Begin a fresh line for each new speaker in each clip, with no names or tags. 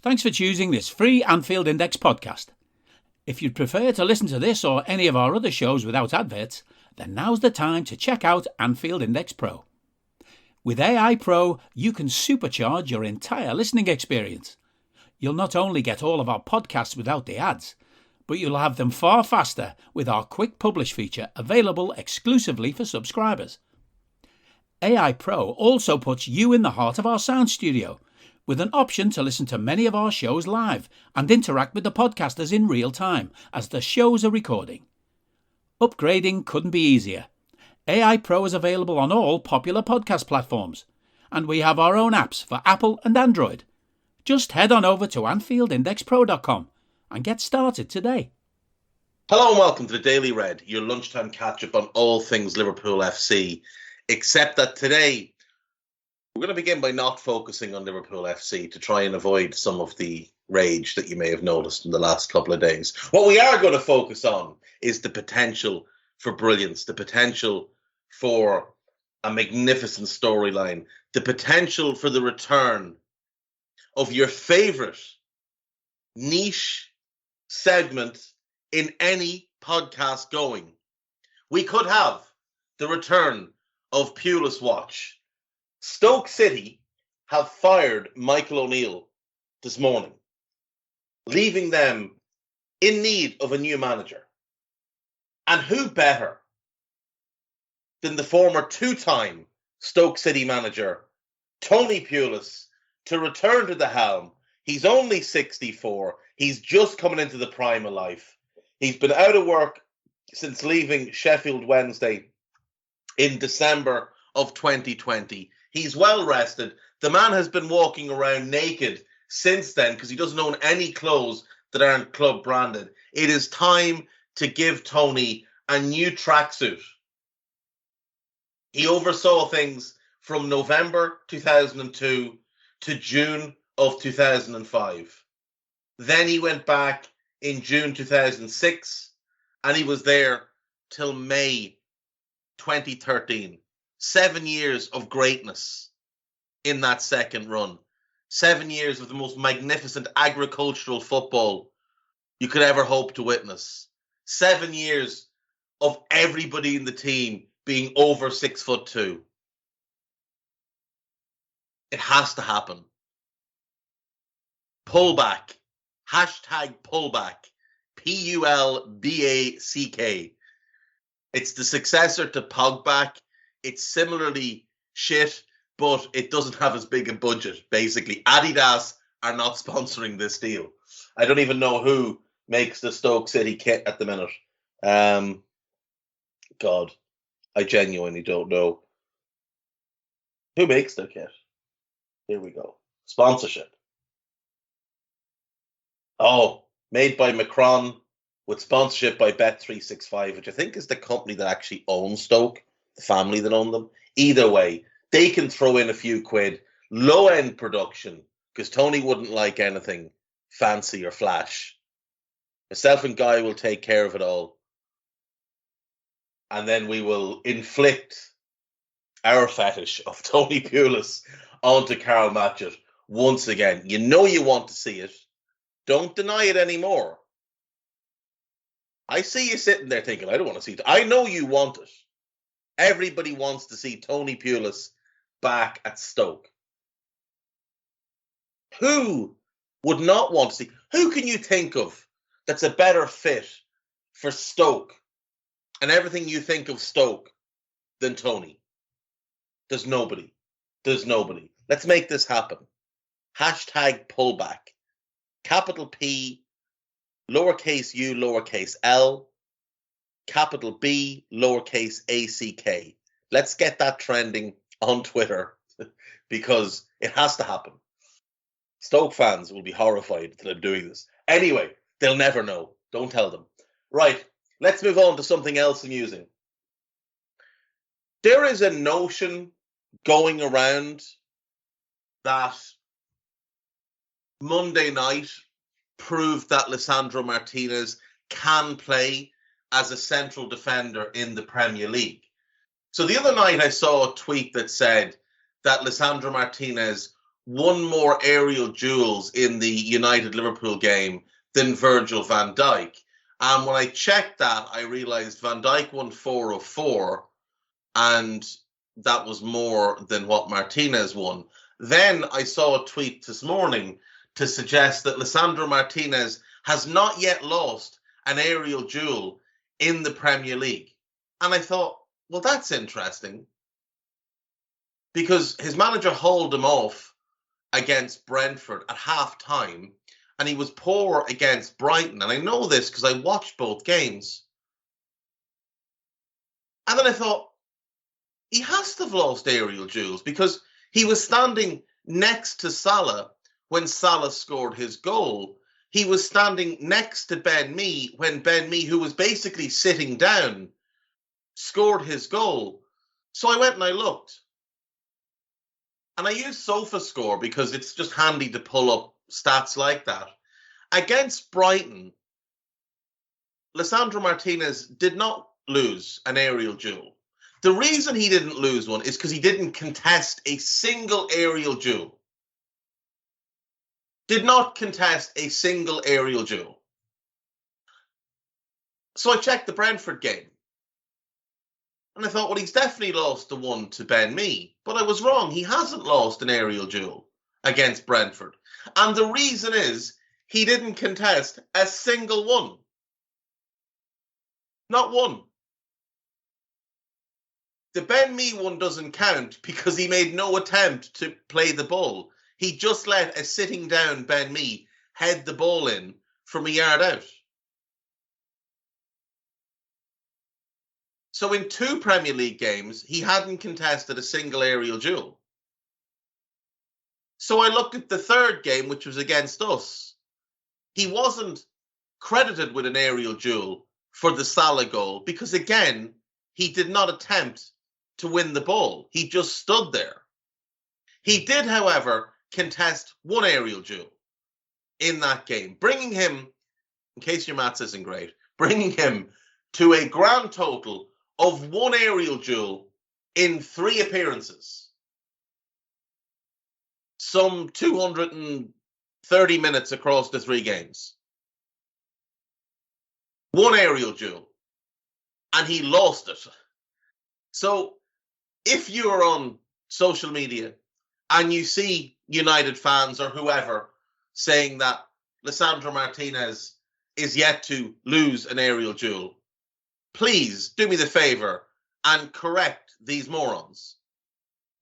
Thanks for choosing this free Anfield Index podcast. If you'd prefer to listen to this or any of our other shows without adverts, then now's the time to check out Anfield Index Pro. With AI Pro, you can supercharge your entire listening experience. You'll not only get all of our podcasts without the ads, but you'll have them far faster with our Quick Publish feature available exclusively for subscribers. AI Pro also puts you in the heart of our sound studio, with an option to listen to many of our shows live and interact with the podcasters in real time as the shows are recording. Upgrading couldn't be easier. AI Pro is available on all popular podcast platforms, and we have our own apps for Apple and Android. Just head on over to AnfieldIndexPro.com and get started today.
Hello and welcome to the Daily Red, your lunchtime catch-up on all things Liverpool FC, except that today we're going to begin by not focusing on Liverpool FC to try and avoid some of the rage that you may have noticed in the last couple of days. What we are going to focus on is the potential for brilliance, the potential for a magnificent storyline, the potential for the return of your favourite niche segment in any podcast going. We could have the return of Pulis Watch. Stoke City have fired Michael O'Neill this morning, leaving them in need of a new manager. And who better than the former two-time Stoke City manager, Tony Pulis, to return to the helm. He's only 64. He's just coming into the prime of life. He's been out of work since leaving Sheffield Wednesday in December of 2020. He's well rested. The man has been walking around naked since then because he doesn't own any clothes that aren't club branded. It is time to give Tony a new tracksuit. He oversaw things from November 2002 to June of 2005. Then he went back in June 2006 and he was there till May 2013. 7 years of greatness in that second run. 7 years of the most magnificent agricultural football you could ever hope to witness. 7 years of everybody in the team being over 6'2". It has to happen. Pullback. Hashtag pullback. Pulback. It's the successor to Pogback. It's similarly shit, but it doesn't have as big a budget, basically. Adidas are not sponsoring this deal. I don't even know who makes the Stoke City kit at the minute. God, I genuinely don't know. Who makes the kit? Here we go. Sponsorship. Oh, made by Macron with sponsorship by Bet365, which I think is the company that actually owns Stoke. The family that own them. Either way, they can throw in a few quid, low-end production, because Tony wouldn't like anything fancy or flash. Myself and Guy will take care of it all. And then we will inflict our fetish of Tony Pulis onto Karl Matchett once again. You know you want to see it. Don't deny it anymore. I see you sitting there thinking, I don't want to see it. I know you want it. Everybody wants to see Tony Pulis back at Stoke. Who would not want to see? Who can you think of that's a better fit for Stoke and everything you think of Stoke than Tony? There's nobody. There's nobody. Let's make this happen. Hashtag pullback. Capital P, lowercase u, lowercase l. Capital B, lowercase ACK. Let's get that trending on Twitter because it has to happen. Stoke fans will be horrified that I'm doing this. Anyway, they'll never know. Don't tell them. Right, let's move on to something else amusing. There is a notion going around that Monday night proved that Lisandro Martinez can play as a central defender in the Premier League. So the other night I saw a tweet that said that Lisandro Martinez won more aerial duels in the United-Liverpool game than Virgil van Dijk. And when I checked that, I realized Van Dijk won 4 of 4, and that was more than what Martinez won. Then I saw a tweet this morning to suggest that Lisandro Martinez has not yet lost an aerial duel in the Premier League. And I thought, well, that's interesting, because his manager hauled him off against Brentford at half-time, and he was poor against Brighton. And I know this because I watched both games. And then I thought, he has to have lost aerial duels, because he was standing next to Salah when Salah scored his goal. He was standing next to Ben Mee when Ben Mee, who was basically sitting down, scored his goal. So I went and I looked. And I used SofaScore because it's just handy to pull up stats like that. Against Brighton, Lisandro Martinez did not lose an aerial duel. The reason he didn't lose one is because he didn't contest a single aerial duel. Did not contest a single aerial duel. So I checked the Brentford game. And I thought, well, he's definitely lost the one to Ben Mee. But I was wrong. He hasn't lost an aerial duel against Brentford. And the reason is he didn't contest a single one. Not one. The Ben Mee one doesn't count because he made no attempt to play the ball. He just let a sitting down Ben Mee head the ball in from a yard out. So in 2 Premier League games, he hadn't contested a single aerial duel. So I looked at the 3rd game, which was against us. He wasn't credited with an aerial duel for the Salah goal because, again, he did not attempt to win the ball. He just stood there. He did, however, contest 1 aerial duel in that game, bringing him, in case your maths isn't great, bringing him to a grand total of 1 aerial duel in 3 appearances. Some 230 minutes across the 3 games. 1 aerial duel. And he lost it. So if you're on social media and you see United fans or whoever saying that Lisandro Martinez is yet to lose an aerial duel, please do me the favor and correct these morons.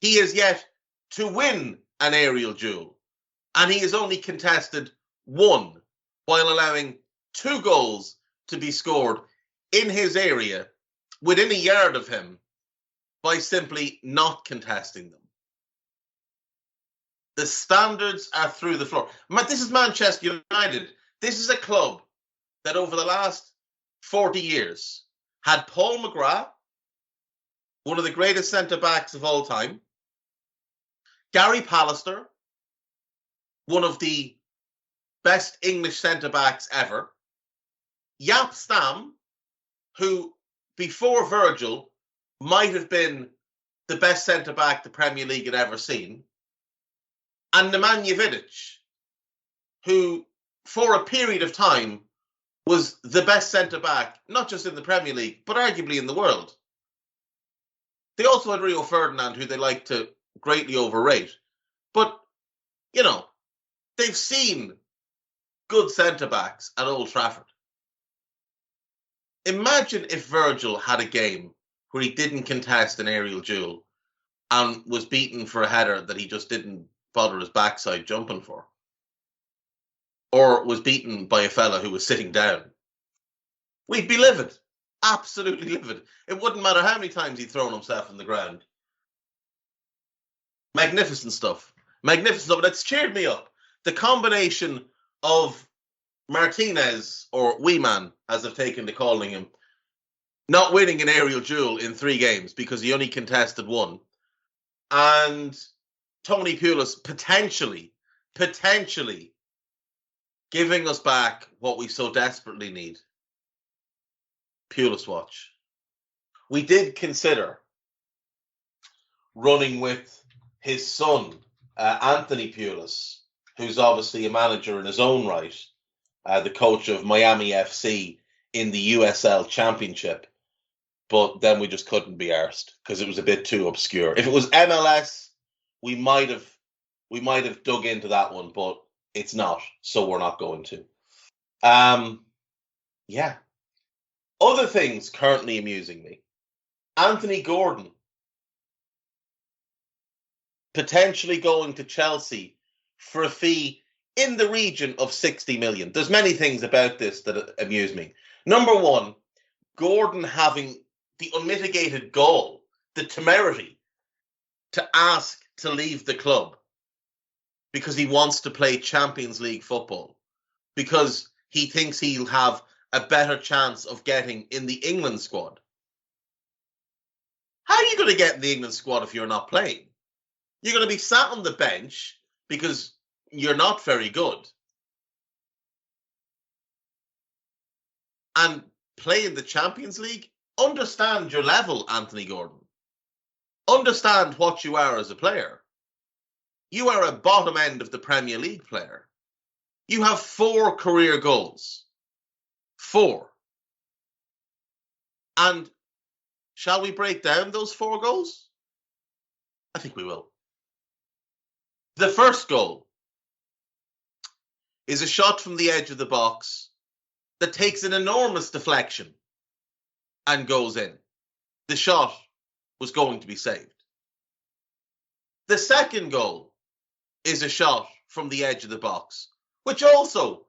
He is yet to win an aerial duel, and he has only contested 1 while allowing 2 goals to be scored in his area within a yard of him by simply not contesting them. The standards are through the floor. This is Manchester United. This is a club that over the last 40 years had Paul McGrath, one of the greatest centre-backs of all time, Gary Pallister, one of the best English centre-backs ever, Jaap Stam, who before Virgil might have been the best centre-back the Premier League had ever seen, and Nemanja Vidic, who for a period of time was the best centre-back, not just in the Premier League, but arguably in the world. They also had Rio Ferdinand, who they like to greatly overrate. But, you know, they've seen good centre-backs at Old Trafford. Imagine if Virgil had a game where he didn't contest an aerial duel and was beaten for a header that he just didn't bother his backside jumping for. Or was beaten by a fella who was sitting down. We'd be livid. Absolutely livid. It wouldn't matter how many times he'd thrown himself on the ground. Magnificent stuff. Magnificent stuff. That's cheered me up. The combination of Martinez, or Wee Man, as I've taken to calling him, not winning an aerial duel in 3 games because he only contested 1, and Tony Pulis potentially giving us back what we so desperately need. Pulis watch. We did consider running with his son Anthony Pulis, who's obviously a manager in his own right, the coach of Miami FC in the USL Championship. But then we just couldn't be arsed because it was a bit too obscure. If it was MLS, we might have dug into that one, but it's not, so we're not going to. Yeah. Other things currently amusing me. Anthony Gordon potentially going to Chelsea for a fee in the region of 60 million. There's many things about this that amuse me. Number one, Gordon having the unmitigated gall, the temerity to ask to leave the club because he wants to play Champions League football, because he thinks he'll have a better chance of getting in the England squad. How are you going to get in the England squad if you're not playing? You're going to be sat on the bench because you're not very good. And play in the Champions League? Understand your level, Anthony Gordon. Understand what you are as a player. You are a bottom end of the Premier League player. You have 4 career goals. 4. And shall we break down those 4 goals? I think we will. The first goal is a shot from the edge of the box that takes an enormous deflection and goes in. The shot was going to be saved. The second goal is a shot from the edge of the box, which also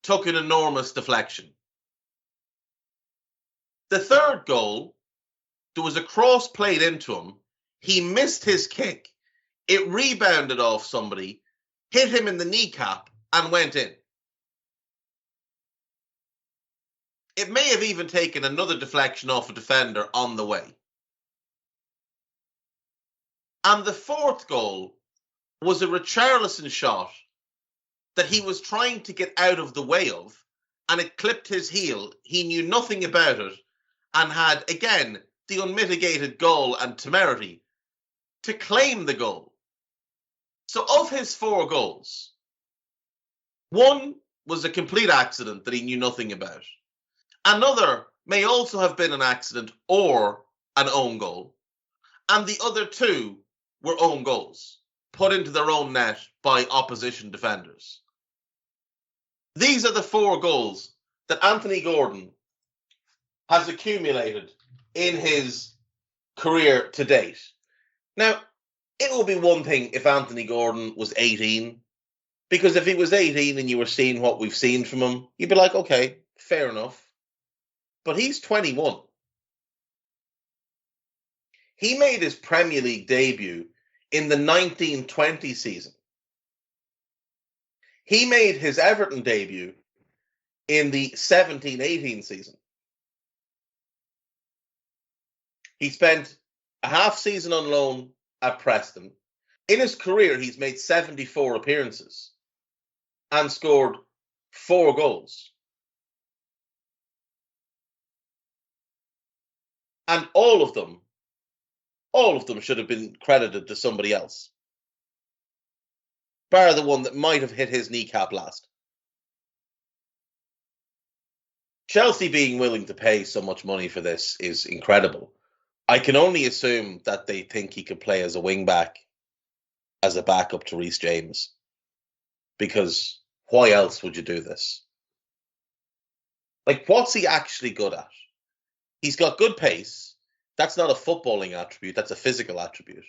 took an enormous deflection. The third goal, there was a cross played into him. He missed his kick. It rebounded off somebody, hit him in the kneecap, and went in. It may have even taken another deflection off a defender on the way. And the fourth goal was a Richarlison shot that he was trying to get out of the way of, and it clipped his heel. He knew nothing about it and had, again, the unmitigated gall and temerity to claim the goal. So of his 4 goals, 1 was a complete accident that he knew nothing about. Another may also have been an accident or an own goal. And the other 2 were own goals, put into their own net by opposition defenders. These are the 4 goals that Anthony Gordon has accumulated in his career to date. Now, it would be one thing if Anthony Gordon was 18, because if he was 18 and you were seeing what we've seen from him, you'd be like, okay, fair enough. But he's 21. He made his Premier League debut in the 1920 season. He made his Everton debut in the 17-18 season. He spent a half season on loan at Preston. In his career, he's made 74 appearances and scored 4 goals. And all of them should have been credited to somebody else, bar the one that might have hit his kneecap last. Chelsea being willing to pay so much money for this is incredible. I can only assume that they think he could play as a wing-back, as a backup to Reece James. Because why else would you do this? Like, what's he actually good at? He's got good pace. That's not a footballing attribute. That's a physical attribute.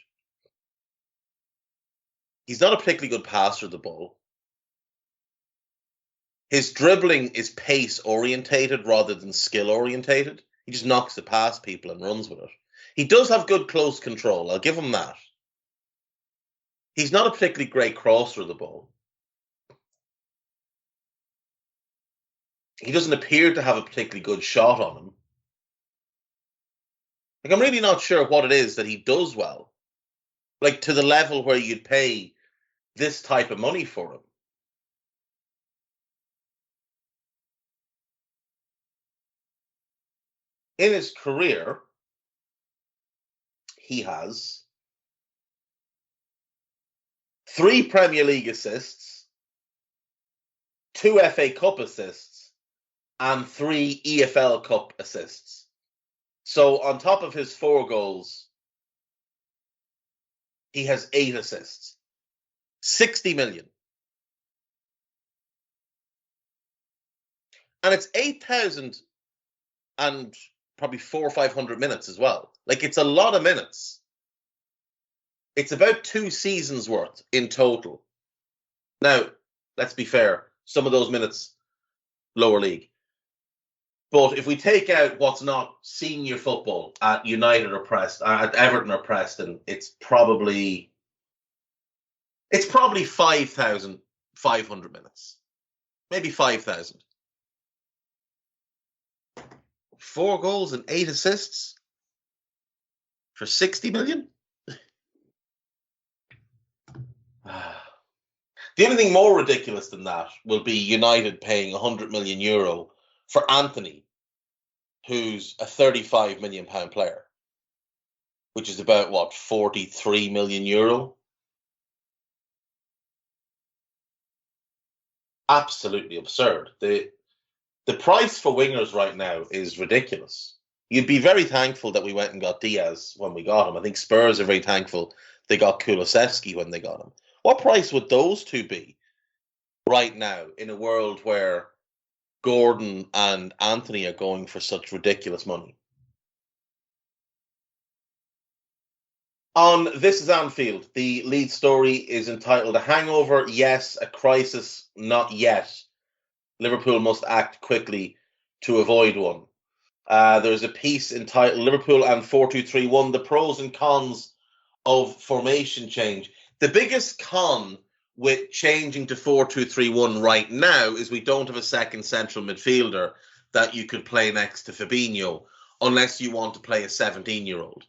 He's not a particularly good passer of the ball. His dribbling is pace-orientated rather than skill-orientated. He just knocks it past people and runs with it. He does have good close control. I'll give him that. He's not a particularly great crosser of the ball. He doesn't appear to have a particularly good shot on him. Like, I'm really not sure what it is that he does well. Like, to the level where you'd pay this type of money for him. In his career, he has 3 Premier League assists, 2 FA Cup assists, and 3 EFL Cup assists. So on top of his 4 goals, he has 8 assists. 60 million. And it's 8,000 and probably 400 or 500 minutes as well. Like, it's a lot of minutes. It's about 2 seasons worth in total. Now, let's be fair. Some of those minutes, lower league. But if we take out what's not senior football at United or Preston, at Everton or Preston, it's probably 5,500 minutes. Maybe 5,000. 4 goals and 8 assists for 60 million? The only thing more ridiculous than that will be United paying €100 million for Anthony, who's a £35 million player, which is about, what, €43 million? Absolutely absurd. The price for wingers right now is ridiculous. You'd be very thankful that we went and got Diaz when we got him. I think Spurs are very thankful they got Kulusevski when they got him. What price would those two be right now in a world where Gordon and Anthony are going for such ridiculous money? On This Is Anfield, the lead story is entitled A Hangover, Yes, a Crisis, Not Yet. Liverpool must act quickly to avoid one. There's a piece entitled Liverpool and 4-2-3-1, the pros and cons of formation change. The biggest con with changing to 4-2-3-1 right now is we don't have a second central midfielder that you could play next to Fabinho unless you want to play a 17-year-old.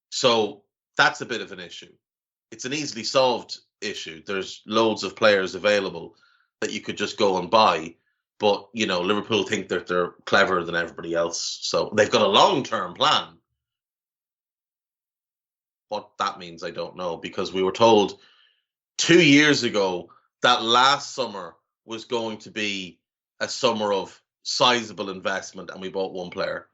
So that's a bit of an issue. It's an easily solved issue. There's loads of players available that you could just go and buy. But, you know, Liverpool think that they're cleverer than everybody else. So they've got a long-term plan. What that means, I don't know, because we were told 2 years ago that last summer was going to be a summer of sizable investment, and we bought one player.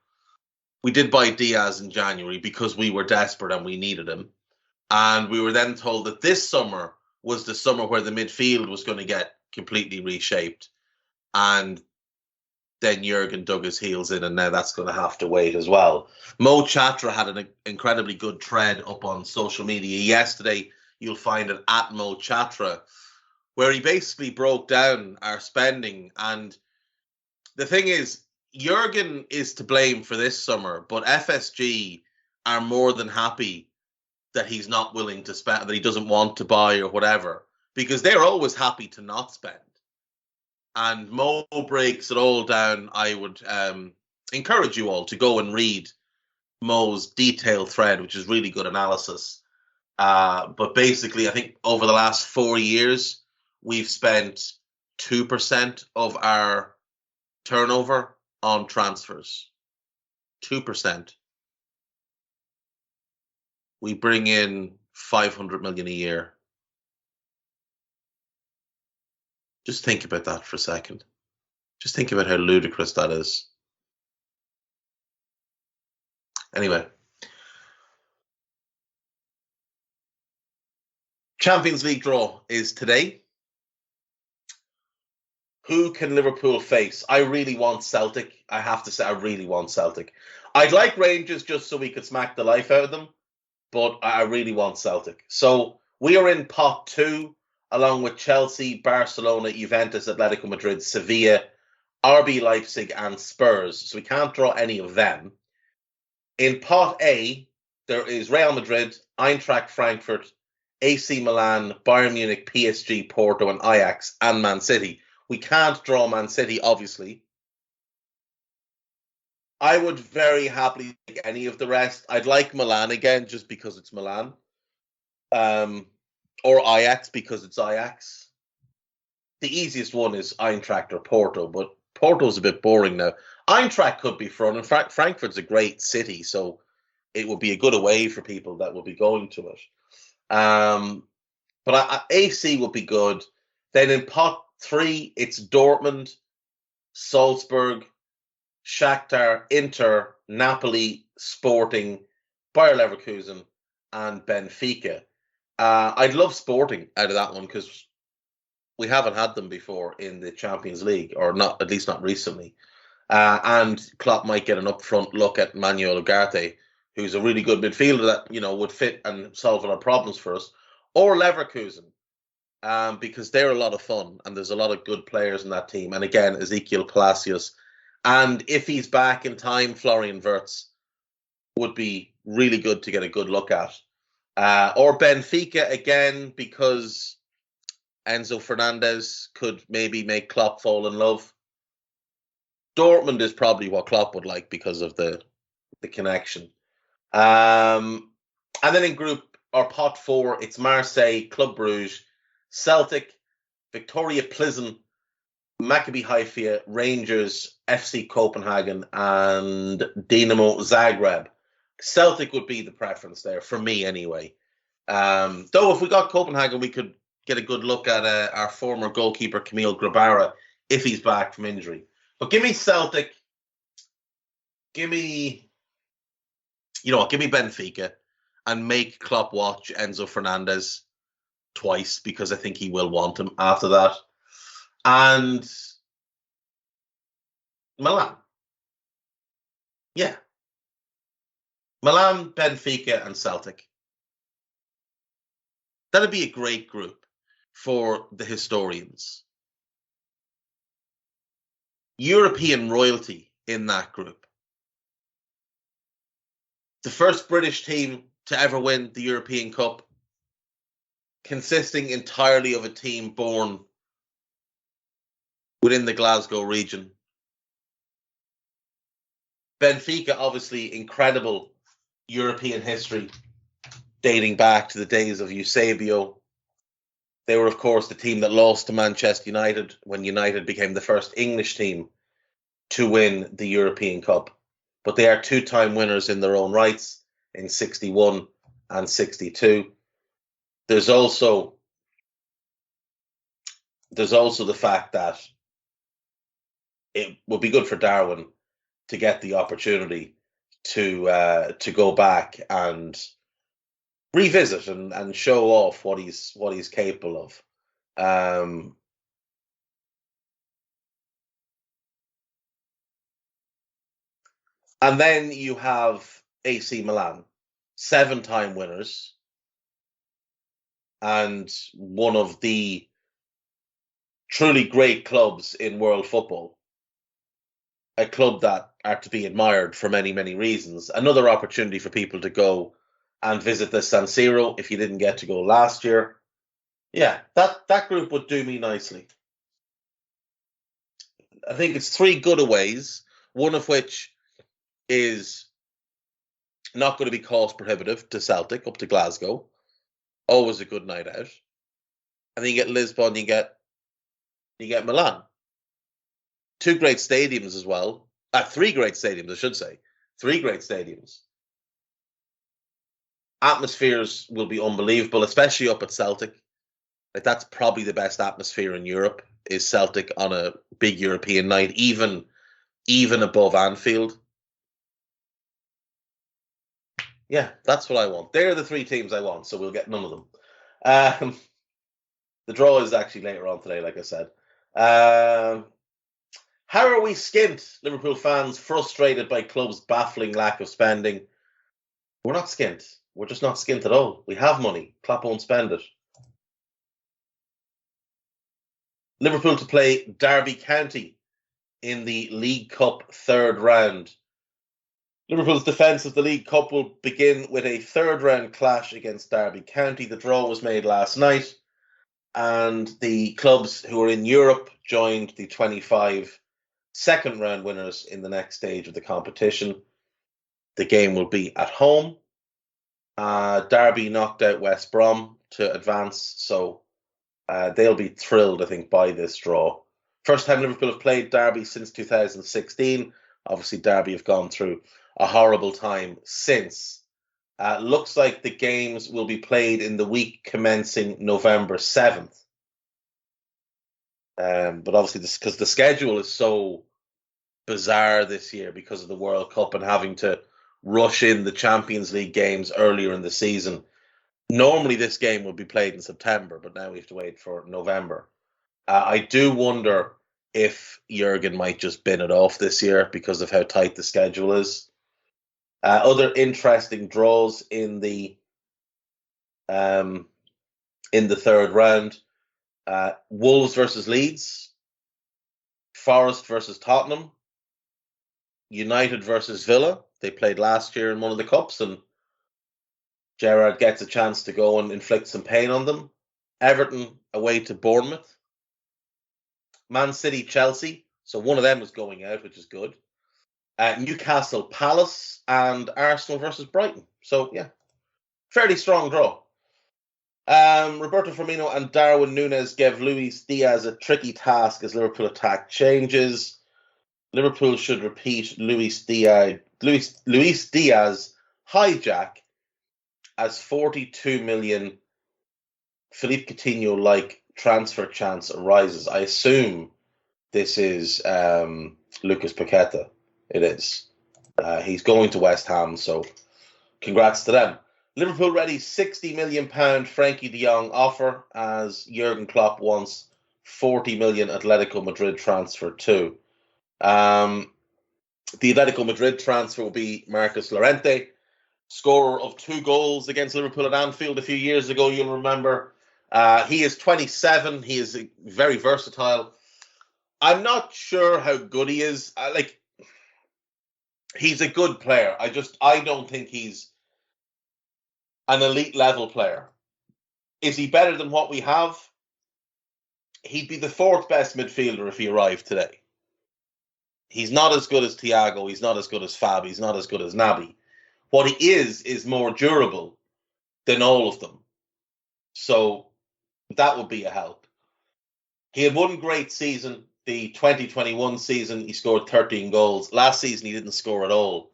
We did buy Diaz in January because we were desperate and we needed him. And we were then told that this summer was the summer where the midfield was going to get completely reshaped. And then Jurgen dug his heels in, and now that's going to have to wait as well. Mo Chatra had an incredibly good thread up on social media yesterday. You'll find it at Mo Chatra, where he basically broke down our spending. And the thing is, Jurgen is to blame for this summer, but FSG are more than happy that he's not willing to spend, that he doesn't want to buy or whatever, because they're always happy to not spend. And Mo breaks it all down. I would encourage you all to go and read Mo's detailed thread, which is really good analysis. But basically, I think over the last 4 years, we've spent 2% of our turnover on transfers. 2%. We bring in 500 million a year. Just think about that for a second. Just think about how ludicrous that is. Anyway. Champions League draw is today. Who can Liverpool face? I really want Celtic. I have to say, I really want Celtic. I'd like Rangers just so we could smack the life out of them, but I really want Celtic. So we are in pot 2, along with Chelsea, Barcelona, Juventus, Atletico Madrid, Sevilla, RB Leipzig, and Spurs. So we can't draw any of them. In pot A, there is Real Madrid, Eintracht Frankfurt, AC Milan, Bayern Munich, PSG, Porto, and Ajax, and Man City. We can't draw Man City, obviously. I would very happily take any of the rest. I'd like Milan again, just because it's Milan. Or Ajax, because it's Ajax. The easiest one is Eintracht or Porto, but Porto's a bit boring now. Eintracht could be fun. In fact, Frankfurt's a great city, so it would be a good away for people that will be going to it. But AC would be good. Then in pot 3, it's Dortmund, Salzburg, Shakhtar, Inter, Napoli, Sporting, Bayer Leverkusen, and Benfica. I'd love Sporting out of that one because we haven't had them before in the Champions League, or not, at least not recently. And Klopp might get an upfront look at Manuel Ugarte, who's a really good midfielder that would fit and solve a lot of problems for us, or Leverkusen, because they're a lot of fun and there's a lot of good players in that team. And again, Ezekiel Palacios, and if he's back in time, Florian Wirtz would be really good to get a good look at. Or Benfica again, because Enzo Fernandez could maybe make Klopp fall in love. Dortmund is probably what Klopp would like because of the connection. And then in group or pot 4, it's Marseille, Club Brugge, Celtic, Victoria Plzen, Maccabi Haifa, Rangers, FC Copenhagen, and Dinamo Zagreb. Celtic would be the preference there for me anyway. Though if we got Copenhagen, we could get a good look at our former goalkeeper Kamil Grabara if he's back from injury. But give me Celtic. Give me Benfica, and make Klopp watch Enzo Fernandez twice because I think he will want him after that. And Milan. Yeah. Milan, Benfica, and Celtic. That'd be a great group for the historians. European royalty in that group. The first British team to ever win the European Cup, consisting entirely of a team born within the Glasgow region. Benfica, obviously, incredible European history dating back to the days of Eusebio. They were, of course, the team that lost to Manchester United when United became the first English team to win the European Cup. But they are 2-time winners in their own rights in 61 and 62. There's also the fact that it would be good for Darwin to get the opportunity to go back and revisit and show off what he's capable of. And then you have AC Milan, 7-time winners, and one of the truly great clubs in world football. A club that are to be admired for many, many reasons. Another opportunity for people to go and visit the San Siro if you didn't get to go last year. Yeah, that group would do me nicely. I think it's 3 good aways, one of which is not going to be cost prohibitive to Celtic up to Glasgow. Always a good night out. And then you get Lisbon, you get Milan. 2 great stadiums as well. 3 great stadiums, I should say. 3 great stadiums. Atmospheres will be unbelievable, especially up at Celtic. Like, that's probably the best atmosphere in Europe, is Celtic on a big European night, even above Anfield. Yeah, that's what I want. They're the 3 teams I want, so we'll get none of them. The draw is actually later on today, like I said. How are we skint, Liverpool fans, frustrated by clubs' baffling lack of spending? We're not skint. We're just not skint at all. We have money. Klopp won't spend it. Liverpool to play Derby County in the League Cup 3rd round. Liverpool's defence of the League Cup will begin with a 3rd round clash against Derby County. The draw was made last night, and the clubs who are in Europe joined the 25 second round winners in the next stage of the competition. The game will be at home. Derby knocked out West Brom to advance, so they'll be thrilled, I think, by this draw. First time Liverpool have played Derby since 2016. Obviously, Derby have gone through a horrible time since. Looks like the games will be played in the week commencing November 7th. But obviously, because the schedule is so bizarre this year because of the World Cup and having to rush in the Champions League games earlier in the season. Normally, this game would be played in September, but now we have to wait for November. I do wonder if Jurgen might just bin it off this year because of how tight the schedule is. Other interesting draws in the third round: Wolves versus Leeds, Forest versus Tottenham, United versus Villa. They played last year in one of the cups, and Gerrard gets a chance to go and inflict some pain on them. Everton away to Bournemouth. Man City, Chelsea. So one of them is going out, which is good. Newcastle, Palace, and Arsenal versus Brighton. So, yeah, fairly strong draw. Roberto Firmino and Darwin Núñez gave Luis Diaz a tricky task as Liverpool attack changes. Liverpool should repeat Luis Diaz hijack as 42 million Philippe Coutinho-like transfer chance arises. I assume this is Lucas Paqueta. It is. He's going to West Ham, so congrats to them. Liverpool ready £60 million Frankie de Jong offer as Jurgen Klopp wants 40 million Atletico Madrid transfer too. The Atletico Madrid transfer will be Marcos Llorente, scorer of 2 goals against Liverpool at Anfield a few years ago, you'll remember. He is 27. He is very versatile. I'm not sure how good he is. He's a good player. I don't think he's an elite level player. Is he better than what we have? He'd be the 4th best midfielder if he arrived today. He's not as good as Thiago. He's not as good as Fab. He's not as good as Naby. What he is more durable than all of them. So that would be a help. He had one great season, the 2021 season. He scored 13 goals. Last season, he didn't score at all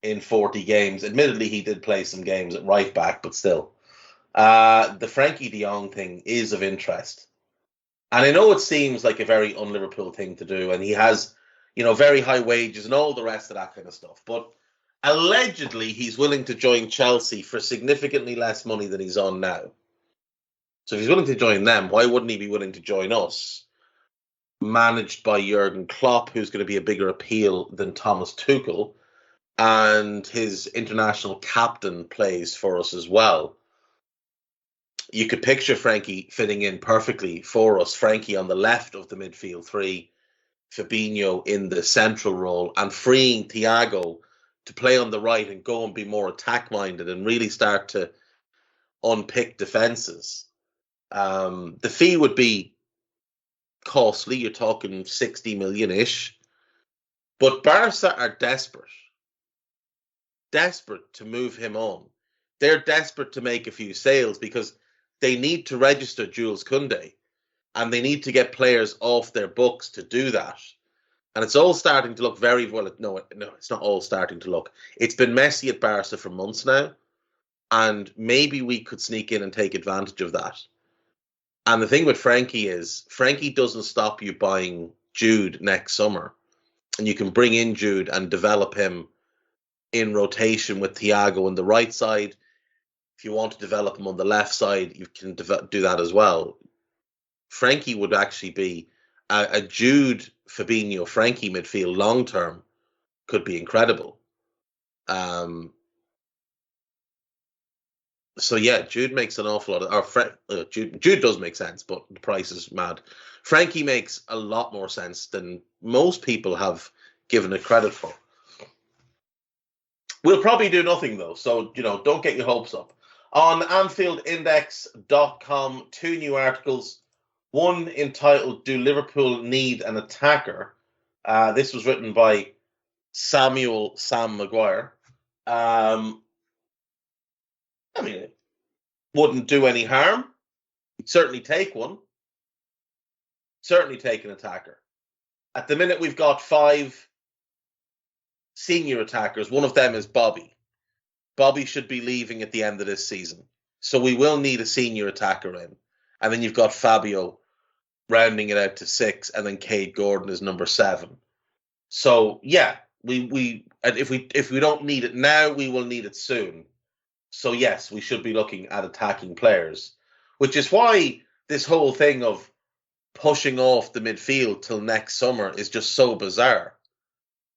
in 40 games. Admittedly, he did play some games at right back, but still. The Frankie de Jong thing is of interest. And I know it seems like a very un-Liverpool thing to do, and he has, very high wages and all the rest of that kind of stuff. But allegedly, he's willing to join Chelsea for significantly less money than he's on now. So if he's willing to join them, why wouldn't he be willing to join us? Managed by Jurgen Klopp, who's going to be a bigger appeal than Thomas Tuchel. And his international captain plays for us as well. You could picture Frankie fitting in perfectly for us. Frankie on the left of the midfield 3, Fabinho in the central role, and freeing Thiago to play on the right and go and be more attack-minded and really start to unpick defences. The fee would be costly. You're talking 60 million-ish. But Barca are desperate to move him on. They're desperate to make a few sales because they need to register Jules Koundé and they need to get players off their books to do that. And it's all starting to look very well. No, it's not all starting to look. It's been messy at Barca for months now. And maybe we could sneak in and take advantage of that. And the thing with Frankie is, Frankie doesn't stop you buying Jude next summer. And you can bring in Jude and develop him in rotation with Thiago on the right side. If you want to develop him on the left side, you can do that as well. Frankie would actually be a Jude, Fabinho, Frankie midfield long term could be incredible. So yeah, Jude makes an awful lot of. Jude does make sense, but the price is mad. Frankie makes a lot more sense than most people have given it credit for. We'll probably do nothing though, so don't get your hopes up. On AnfieldIndex.com, 2 new articles. One entitled "Do Liverpool Need an Attacker?" This was written by Sam Maguire. It wouldn't do any harm. You'd certainly take one. Certainly take an attacker. At the minute, we've got 5 senior attackers. One of them is Bobby. Bobby should be leaving at the end of this season. So we will need a senior attacker in. And then you've got Fabio rounding it out to 6, and then Cade Gordon is number 7. So yeah, if we don't need it now, we will need it soon. So yes, we should be looking at attacking players, which is why this whole thing of pushing off the midfield till next summer is just so bizarre.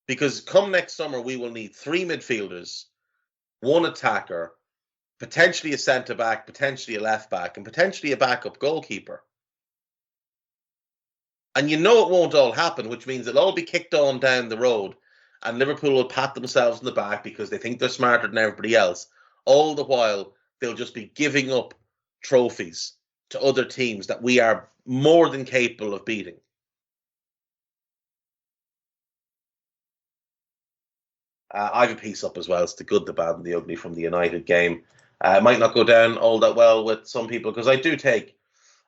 Because come next summer, we will need 3 midfielders, 1 attacker, potentially a centre-back, potentially a left-back, and potentially a backup goalkeeper. And you know it won't all happen, which means it'll all be kicked on down the road, and Liverpool will pat themselves in the back because they think they're smarter than everybody else. All the while, they'll just be giving up trophies to other teams that we are more than capable of beating. I have a piece up as well. It's the good, the bad, and the ugly from the United game. It might not go down all that well with some people because I do take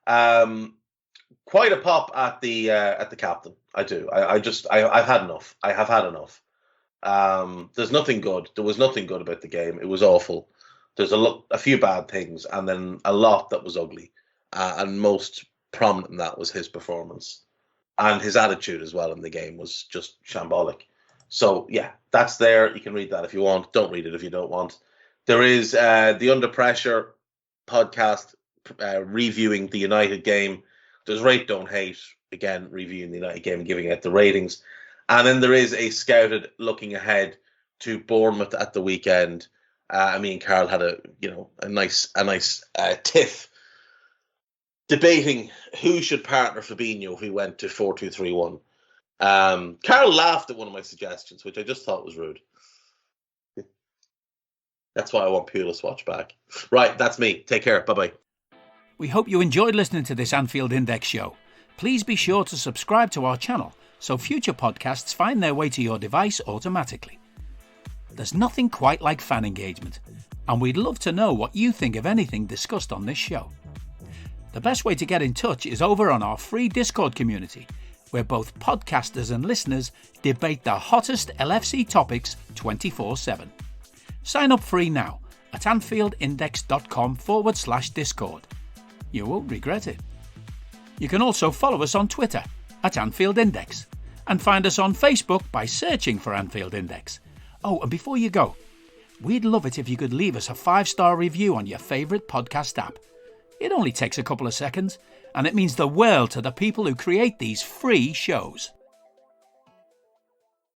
quite a pop at the captain. I do. I've had enough. I have had enough. There's nothing good. There was nothing good about the game. It was awful. There's a few bad things, and then a lot that was ugly. And most prominent in that was his performance, and his attitude as well in the game was just shambolic. So yeah, that's there. You can read that if you want. Don't read it if you don't want. There is the Under Pressure podcast reviewing the United game. There's Rate Don't Hate, again, reviewing the United game and giving out the ratings. And then there is a Scouted looking ahead to Bournemouth at the weekend. Me and Carl had a nice tiff debating who should partner Fabinho if we went to 4-2-3-1. Carl laughed at one of my suggestions, which I just thought was rude. That's why I want Pulis watch back. Right, that's me. Take care. Bye-bye.
We hope you enjoyed listening to this Anfield Index show. Please be sure to subscribe to our channel so future podcasts find their way to your device automatically. There's nothing quite like fan engagement, and we'd love to know what you think of anything discussed on this show. The best way to get in touch is over on our free Discord community, where both podcasters and listeners debate the hottest LFC topics 24/7. Sign up free now at AnfieldIndex.com/Discord. You won't regret it. You can also follow us on Twitter at Anfield Index and find us on Facebook by searching for Anfield Index. Oh, and before you go, we'd love it if you could leave us a 5-star review on your favourite podcast app. It only takes a couple of seconds, and it means the world to the people who create these free shows.